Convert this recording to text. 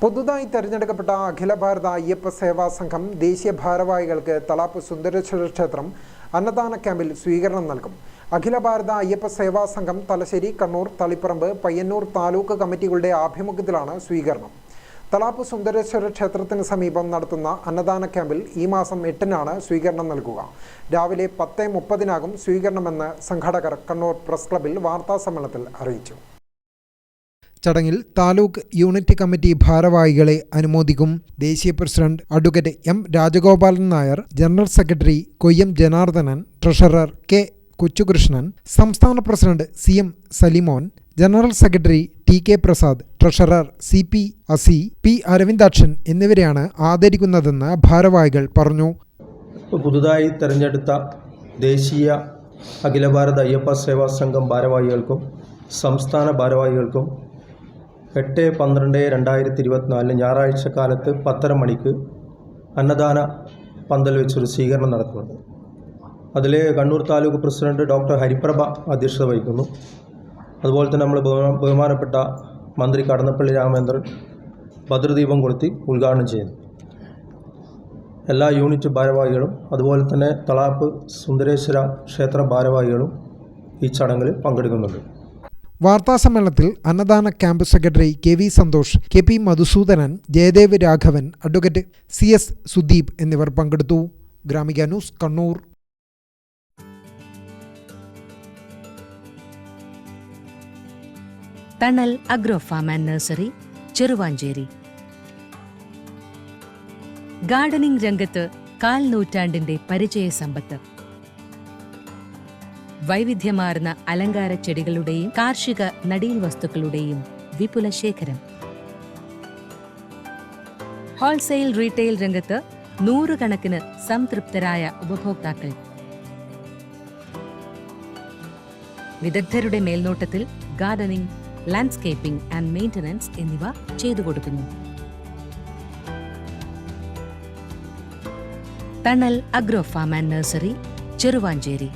പുതുതായി തെരഞ്ഞെടുക്കപ്പെട്ട അഖില ഭാരത അയ്യപ്പ സേവാ സംഘം ദേശീയ ഭാരവാഹികൾക്ക് തളാപ്പ് സുന്ദരേശ്വര ക്ഷേത്രം അന്നദാന ക്യാമ്പിൽ സ്വീകരണം നൽകും. അഖില ഭാരത അയ്യപ്പ സേവാ സംഘം തലശ്ശേരി, കണ്ണൂർ, തളിപ്പറമ്പ്, പയ്യന്നൂർ താലൂക്ക് കമ്മിറ്റികളുടെ ആഭിമുഖ്യത്തിലാണ് സ്വീകരണം. തളാപ്പ് സുന്ദരേശ്വര ക്ഷേത്രത്തിന് സമീപം നടത്തുന്ന അന്നദാന ക്യാമ്പിൽ ഈ മാസം 8-നാണ് സ്വീകരണം നൽകുക. രാവിലെ 10:30-നാകും സ്വീകരണമെന്ന് സംഘാടകർ കണ്ണൂർ പ്രസ് ക്ലബ്ബിൽ വാർത്താസമ്മേളനത്തിൽ അറിയിച്ചു. ചടങ്ങിൽ താലൂക്ക് യൂണിറ്റ് കമ്മിറ്റി ഭാരവാഹികളെ അനുമോദിക്കും. ദേശീയ president advocate M Rajagopalan Nair, general secretary Koyyam Janardhanan, treasurer K Kochukrishnan, സംസ്ഥാന president CM Salimon, general secretary TK Prasad, treasurer CP Asi, P Aravindakshan എന്നിവരെയാണ് ആദരിക്കുന്നതെന്ന് ഭാരവാഹികൾ പറഞ്ഞു. പുതുതായി തെരഞ്ഞെടുത്ത ദേശീയ അഖില ഭാരത അയ്യപ്പ സേവാ സംഘം ഭാരവാഹികൾക്കും സംസ്ഥാന ഭാരവാഹികൾക്കും 8/12/2024 ഞായറാഴ്ച കാലത്ത് 10:30 മണിക്ക് അന്നദാന പന്തൽ വെച്ചൊരു സ്വീകരണം നടത്തുന്നുണ്ട്. അതിൽ കണ്ണൂർ താലൂക്ക് പ്രസിഡന്റ് ഡോക്ടർ ഹരിപ്രഭ അധ്യക്ഷത വഹിക്കുന്നു. അതുപോലെ തന്നെ നമ്മൾ ബഹുമാനപ്പെട്ട മന്ത്രി കടന്നപ്പള്ളി രാമചന്ദ്രൻ ഭദ്രദീപം കൊളുത്തി ഉദ്ഘാടനം ചെയ്യുന്നു. എല്ലാ യൂണിറ്റ് ഭാരവാഹികളും അതുപോലെ തന്നെ തളാപ്പ് സുന്ദരേശ്വര ക്ഷേത്ര ഭാരവാഹികളും ഈ ചടങ്ങിൽ പങ്കെടുക്കുന്നുണ്ട്. വാർത്താസമ്മേളനത്തിൽ അന്നദാന camp secretary KV Santhosh, KP Madhusoodanan, Jayadev Raghavan, advocate CS Sudeep എന്നിവർ പങ്കെടുത്തു. Gramika news, Kannur. Thanal agro farm and nursery, Cheruvancheri. Gardening രംഗത്ത് 1/4 നൂറ്റാണ്ടിന്റെ പരിചയ സമ്പത്ത്. വൈവിധ്യമാർന്ന അലങ്കാര ചെടികളുടെയും കാർഷിക നടീൽ വസ്തുക്കളുടെയും വിപുല ശേഖരം. ഹോൾസെയിൽ റീറ്റെയിൽ രംഗത്ത് 100 കണക്കിന് സംതൃപ്തരായ ഉപഭോക്താക്കൾ. വിദഗ്ധരുടെ മേൽനോട്ടത്തിൽ ഗാർഡനിംഗ്, ലാൻഡ്സ്കേപ്പിംഗ് ആൻഡ് മെയിൻ്റനൻസ് എന്നിവ ചെയ്തു കൊടുക്കുന്നു. Thanal agro farm and nursery, Cheruvanchery.